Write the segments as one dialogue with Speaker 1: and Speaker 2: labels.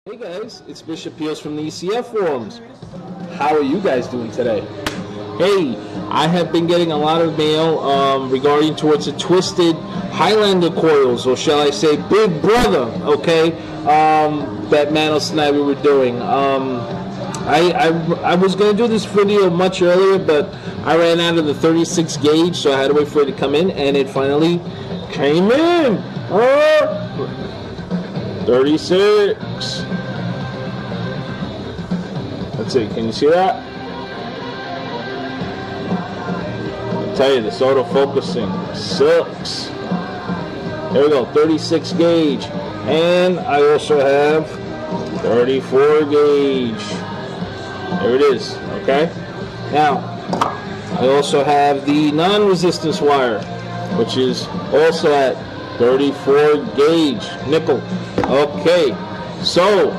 Speaker 1: Hey guys, it's Bishopheals from the ECF forums. How are you guys doing today? Hey, I have been getting a lot of mail regarding towards the twisted Highlander coils, or shall I say Big Brother, okay, that Manos and I were doing. I was going to do this video much earlier, but I ran out of the 36 gauge, so I had to wait for it to come in, and it finally came in. 36. Let's see, can you see that? I'll tell you, this auto-focusing sucks. There we go, 36 gauge. And I also have 34 gauge. There it is, okay? Now, I also have the non-resistance wire, which is also at 34 gauge nickel. Okay, so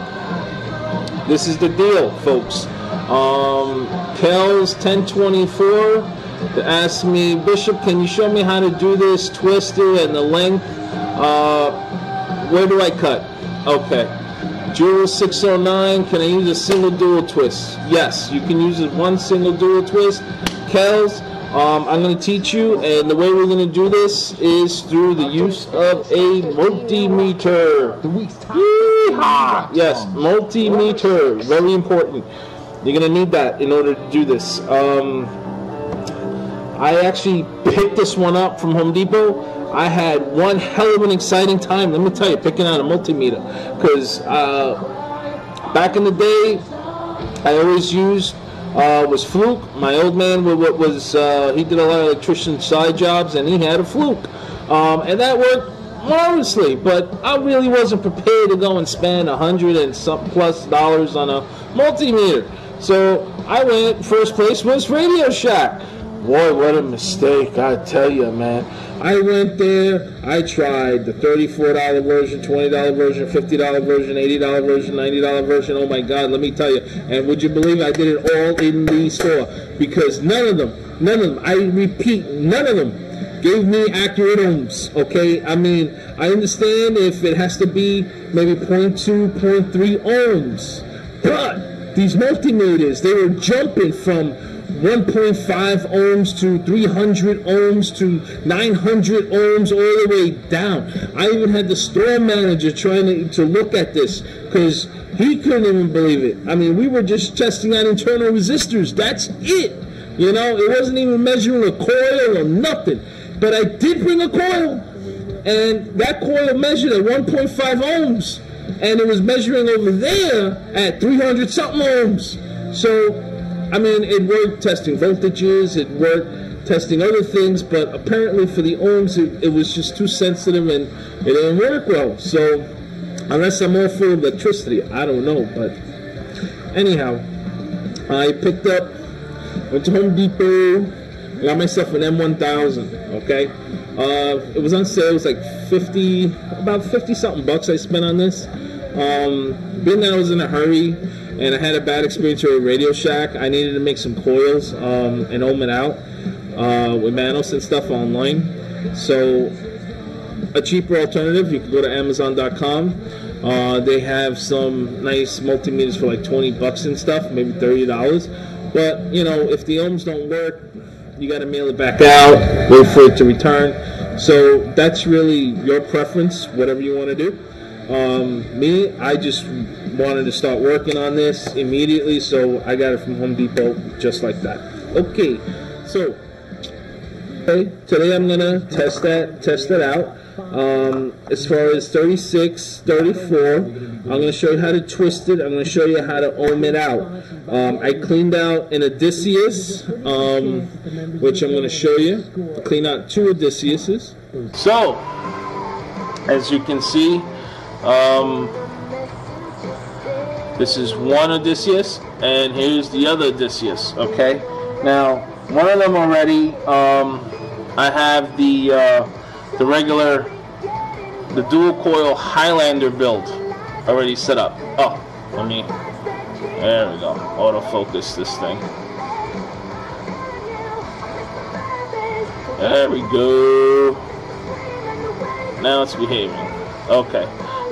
Speaker 1: this is the deal, folks. Pels 1024 asked me, Bishop, can you show me how to do this twister and the length? Where do I cut? Okay. Jewel 609, can I use a single dual twist? Yes, you can use one single dual twist. Pels, I'm going to teach you, and the way we're going to do this is through the use of a multimeter. Yeehaw! Yes, multimeter, very important. You're going to need that in order to do this. I actually picked this one up from Home Depot. I had one hell of an exciting time, let me tell you, picking out a multimeter, because back in the day, I always used was Fluke. My old man he did a lot of electrician side jobs, and he had a Fluke, and that worked marvelously. But I really wasn't prepared to go and spend $100 and some plus on a multimeter. So I went. First place was Radio Shack. Boy, what a mistake! I tell you, man. I went there. I tried the $34 version, $20 version, $50 version, $80 version, $90 version. Oh my God, let me tell you. And would you believe I did it all in the store? Because none of them, I repeat, none of them gave me accurate ohms, okay? I mean, I understand if it has to be maybe 0.2, 0.3 ohms. But these multimeters, they were jumping from 1.5 ohms to 300 ohms to 900 ohms all the way down. I even had the store manager trying to look at this because he couldn't even believe it. I mean, we were just testing out internal resistors. That's it. You know, it wasn't even measuring a coil or nothing. But I did bring a coil, and that coil measured at 1.5 ohms, and it was measuring over there at 300 something ohms. So I mean, it worked testing voltages, it worked testing other things, but apparently for the ohms, it was just too sensitive and it didn't work well. So, unless I'm all full of electricity, I don't know. But anyhow, I went to Home Depot, got myself an M1000, okay? It was on sale, it was like about 50 something bucks I spent on this. Being that I was in a hurry, and I had a bad experience with Radio Shack, I needed to make some coils and ohm it out with Manos and stuff online. So a cheaper alternative, you can go to Amazon.com. They have some nice multimeters for like 20 bucks and stuff, maybe $30. But you know, if the ohms don't work, you got to mail it back out, wait for it to return. So that's really your preference, whatever you want to do. Me, I just wanted to start working on this immediately, so I got it from Home Depot just like that. Okay, so today I'm gonna test it out. As far as 36, 34, I'm gonna show you how to twist it. I'm gonna show you how to ohm it out. I cleaned out an Odysseus, which I'm gonna show you. Clean out two Odysseus's. So, as you can see, this is one Odysseus, and here's the other Odysseus, okay? Now, one of them already, I have the dual coil Highlander build already set up. Oh, there we go, autofocus this thing. There we go. Now it's behaving. Okay.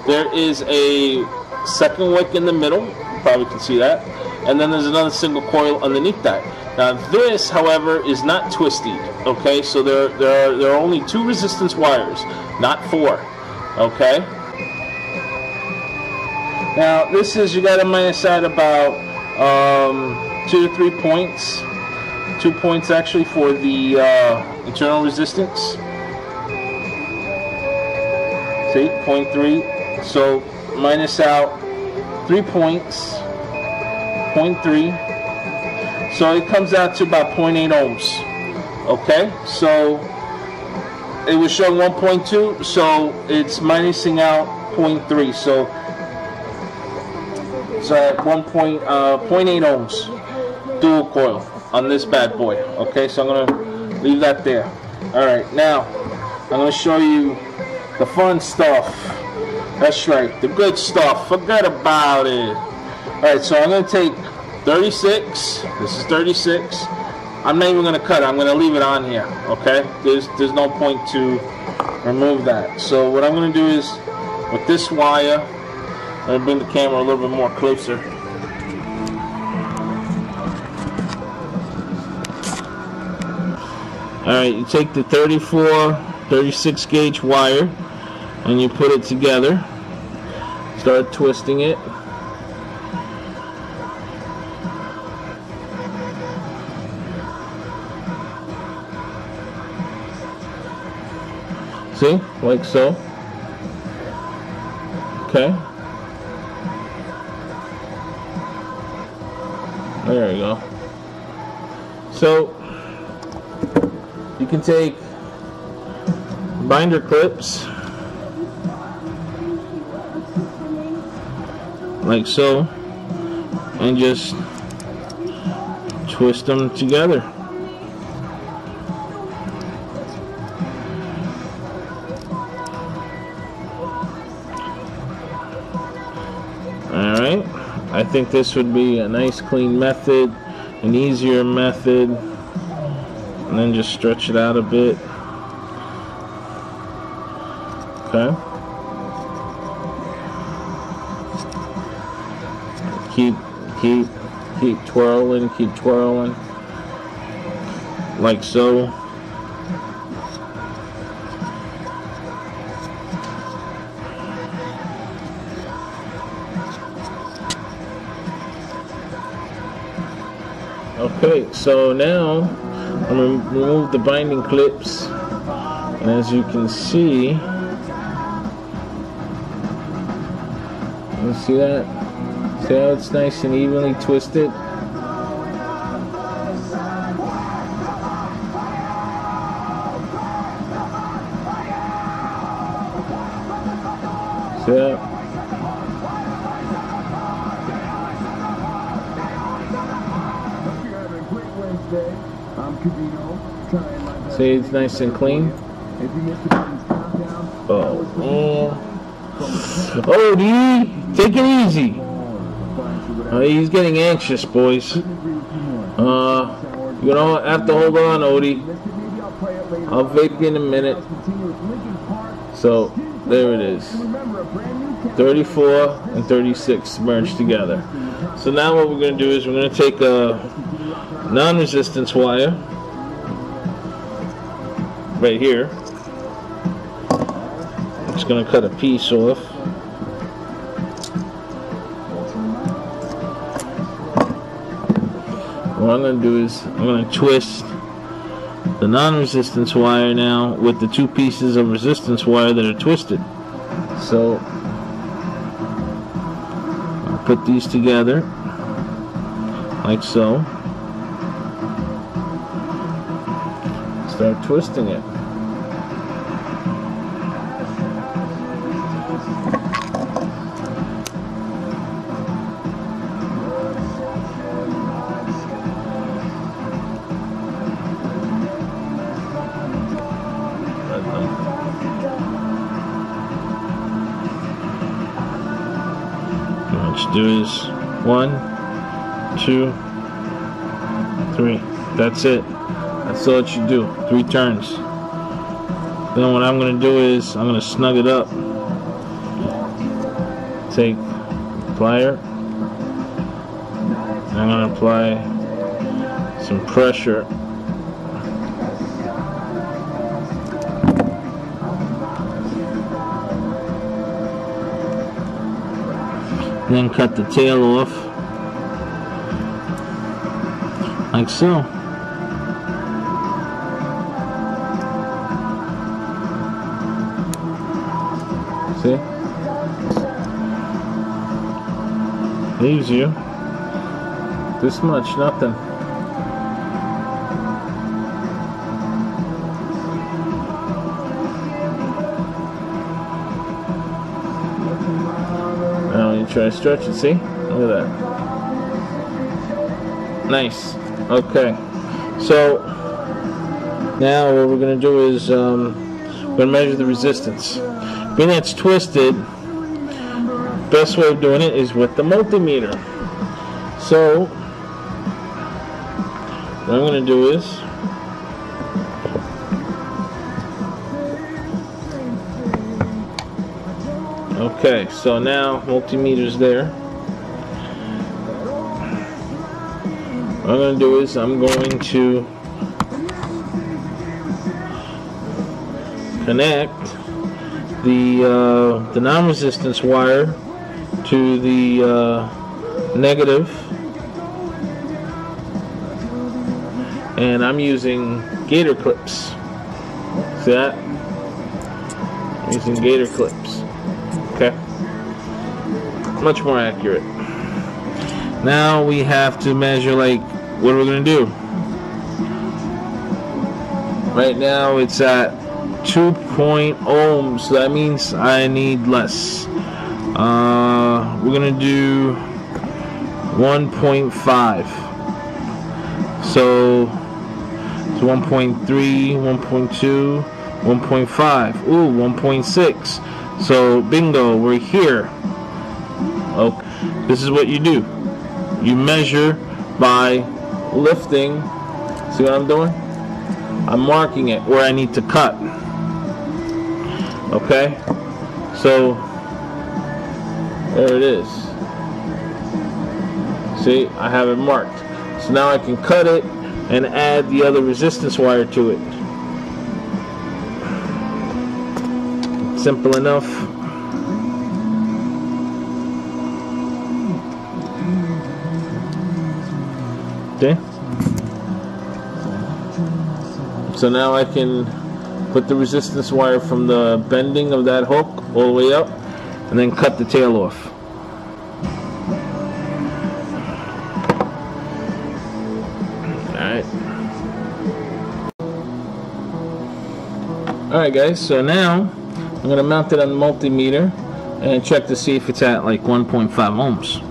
Speaker 1: there is a second wick in the middle. You probably can see that. And then there's another single coil underneath that. Now this, however, is not twisted. Okay, so there are only 2 resistance wires, not 4. Okay. Now this is, you got to minus out about 2 to 3 points. 2 points actually for the internal resistance. See, 0.3. So minus out 3 points. 0.3. So it comes out to about 0.8 ohms. Okay, so it was showing 1.2, so it's minusing out 0.3. So at 0.8 ohms dual coil on this bad boy. Okay, so I'm gonna leave that there. All right, now I'm gonna show you the fun stuff. That's right, the good stuff. Forget about it. All right, so I'm gonna take 36. This is 36. I'm not even gonna cut it. I'm gonna leave it on here. Okay, there's no point to remove that. So what I'm gonna do is with this wire, I'm gonna bring the camera a little bit more closer. Alright, you take the 36 gauge wire and you put it together. Start twisting it. See? Like so. Okay. There we go. So you can take binder clips like so and just twist them together. Alright, I think this would be a nice clean method, an easier method, and then just stretch it out a bit. Okay. Keep twirling, like so. Okay, so now I'm going to remove the binding clips, and as you can see, you see that? See how it's nice and evenly twisted? See that? See, it's nice and clean. Oh man. Oh, dude, take it easy. He's getting anxious, boys. You know, have to hold on, Odie. I'll vape you in a minute. So, there it is. 34 and 36 merged together. So now what we're going to do is we're going to take a non-resistance wire right here. I'm just going to cut a piece off. What I'm going to do is I'm going to twist the non-resistance wire now with the 2 pieces of resistance wire that are twisted. So I'll put these together like so. Start twisting it. What you do is 1, 2, 3. That's it. That's all that you do. 3 turns. Then what I'm going to do is I'm going to snug it up take plier. I'm going to apply some pressure. And then cut the tail off, like so. See? Leaves you this much, nothing. Now you try to stretch it, see? Look at that. Nice. Okay. So now what we're going to do is we're going to measure the resistance. Being that it's twisted, best way of doing it is with the multimeter. So what I'm going to do is okay, so now multimeter's there. What I'm going to do is I'm going to connect the non-resistance wire to the negative, and I'm using gator clips. See that? I'm using gator clips. Okay, much more accurate. Now we have to measure, like, what are we going to do? Right now it's at 2.0 ohms, so that means I need less. We're going to do 1.5. So it's 1.3, 1.2, 1.5. Ooh, 1.6. So bingo, we're here. Okay, this is what you do. You measure by lifting. See what I'm doing? I'm marking it where I need to cut. Okay, so there it is. See, I have it marked. So now I can cut it and add the other resistance wire to it. Simple enough. Okay. So now I can put the resistance wire from the bending of that hook all the way up and then cut the tail off. Alright guys, so now I'm going to mount it on the multimeter and check to see if it's at like 1.5 ohms.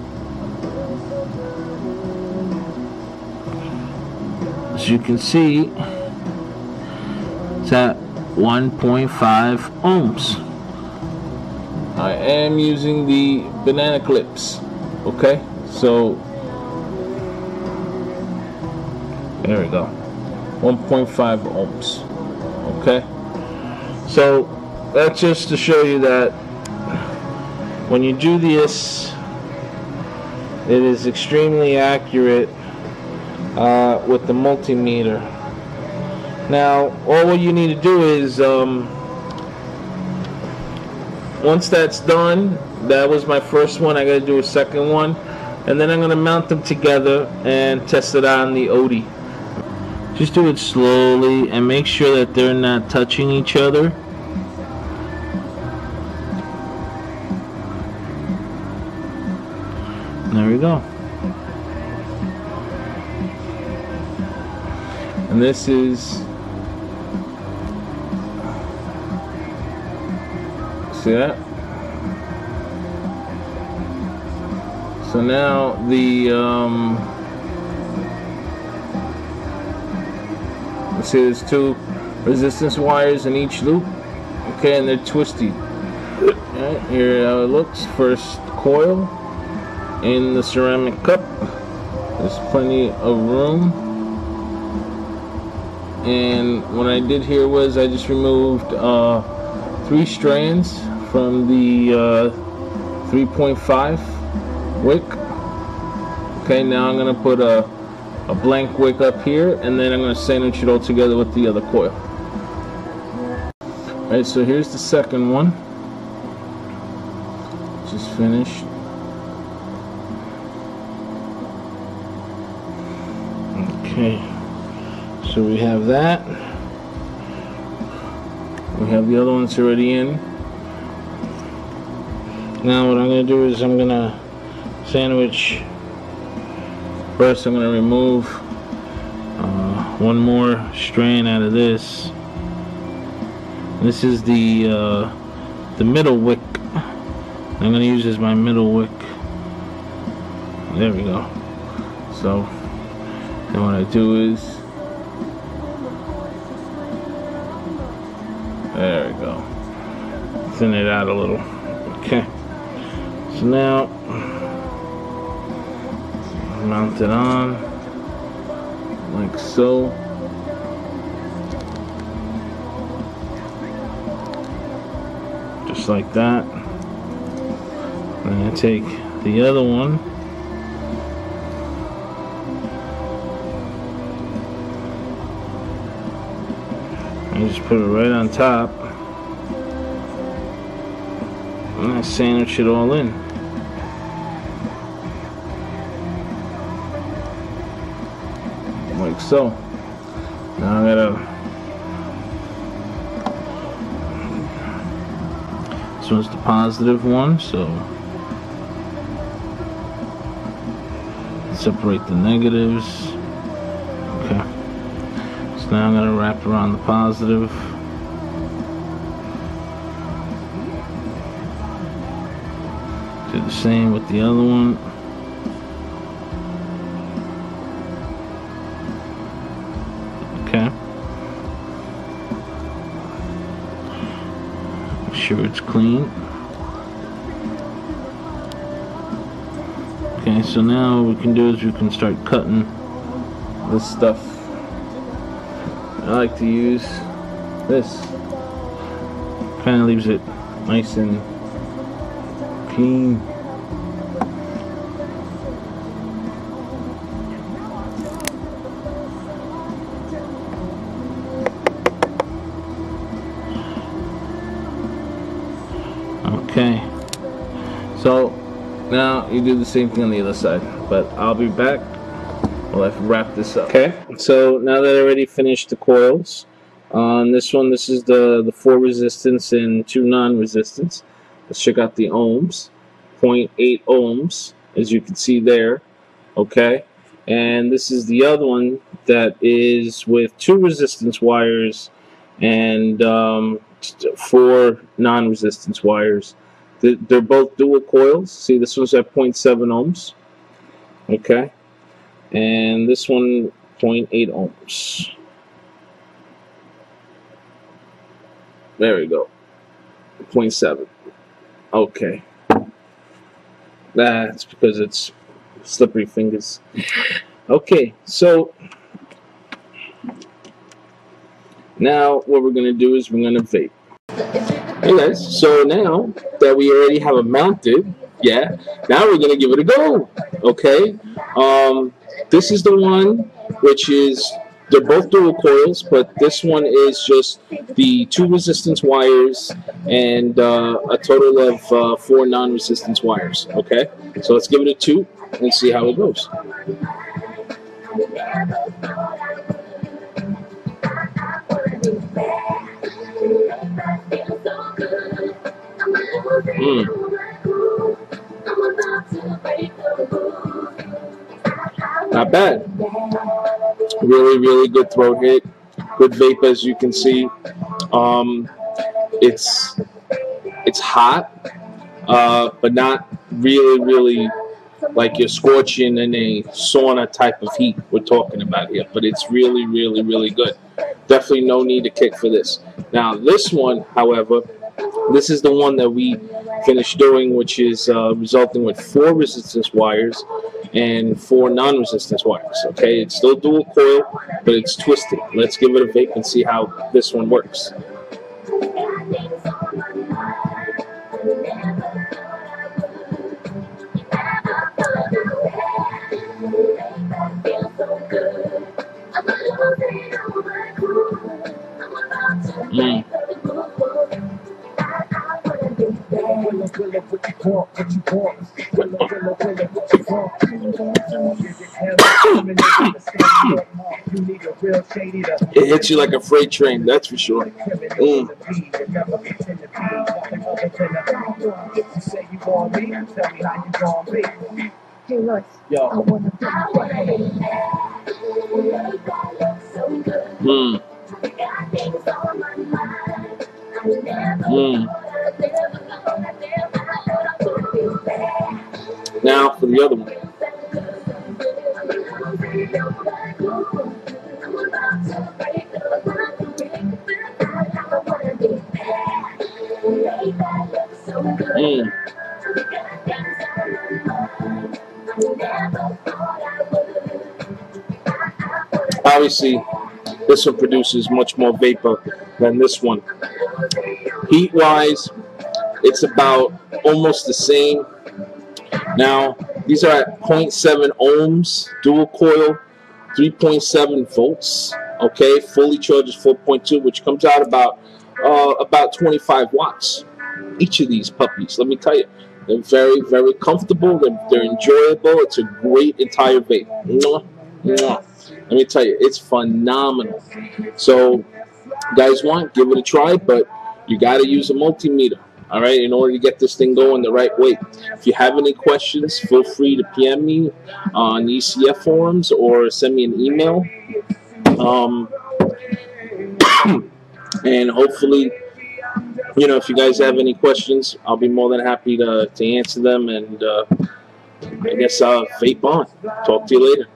Speaker 1: As you can see, it's at 1.5 ohms. I am using the banana clips. Okay, so there we go, 1.5 ohms. Okay, so that's just to show you that when you do this, it is extremely accurate with the multimeter. Now, all you need to do is, once that's done, that was my first one, I got to do a second one, and then I'm going to mount them together and test it on the Odie. Just do it slowly and make sure that they're not touching each other. There we go. And this is, see that? So now the see, there's two resistance wires in each loop. Okay, and they're twisty. Alright, here how it looks. First coil in the ceramic cup. There's plenty of room. And what I did here was I just removed 3 strands from the 3.5 wick. Okay, now I'm going to put a blank wick up here, and then I'm going to sandwich it all together with the other coil. Alright, so here's the second one. Just finished. Okay, so we have that. We have the other ones already in. Now what I'm going to do is I'm going to sandwich. First I'm going to remove one more strand out of this. This is the middle wick. I'm going to use as my middle wick. There we go. So then what I do is, there we go, thin it out a little. Okay, so now mount it on like so. Just like that. And I take the other one, I just put it right on top, and I sandwich it all in. Like so. Now I gotta, this one's the positive one, so separate the negatives. Okay. So now I'm going to wrap around the positive. Do the same with the other one. Okay. Make sure it's clean. Okay, so now what we can do is we can start cutting this stuff. I like to use this. Kind of leaves it nice and clean. Okay, so now you do the same thing on the other side, but I'll be back while I wrap this up. Okay, so now that I already finished the coils, on this one, this is the 4 resistance and 2 non-resistance. Let's check out the ohms. 0.8 ohms, as you can see there. Okay, and this is the other one that is with 2 resistance wires and 4 non-resistance wires. They're both dual coils. See, this one's at 0.7 ohms. Okay. And this one, 0.8 ohms. There we go. 0.7. Okay. That's because it's slippery fingers. Okay, so now what we're going to do is we're going to vape. Hey guys, so now that we already have it mounted, yeah, now we're going to give it a go, okay? This is the one which is, they're both dual coils, but this one is just the 2 resistance wires and a total of 4 non-resistance wires, okay? So let's give it a 2 and see how it goes. Not bad. Really, really good throat hit. Good vape, as you can see. It's hot, but not really like you're scorching in a sauna type of heat we're talking about here. But it's really, really good. Definitely no need to kick for this. Now this one, however, this is the one that we finished doing, which is resulting with 4 resistance wires and 4 non-resistance wires. Okay, it's still dual coil, but it's twisted. Let's give it a vape and see how this one works. It hits you like a freight train, that's for sure.
Speaker 2: Hey, look.
Speaker 1: Yo.
Speaker 2: I wanna
Speaker 1: Now for the other one. Obviously, this one produces much more vapor than this one. Heat-wise, it's about almost the same. Now, these are at 0.7 ohms, dual coil, 3.7 volts. Okay, fully charged is 4.2, which comes out about 25 watts. Each of these puppies, let me tell you, they're very, very comfortable. They're enjoyable. It's a great entire vape. Mwah, mwah. Let me tell you, it's phenomenal. So, guys want, give it a try, but you got to use a multimeter, all right, in order to get this thing going the right way. If you have any questions, feel free to PM me on ECF forums or send me an email. And hopefully, you know, if you guys have any questions, I'll be more than happy to answer them. And I guess vape on. Talk to you later.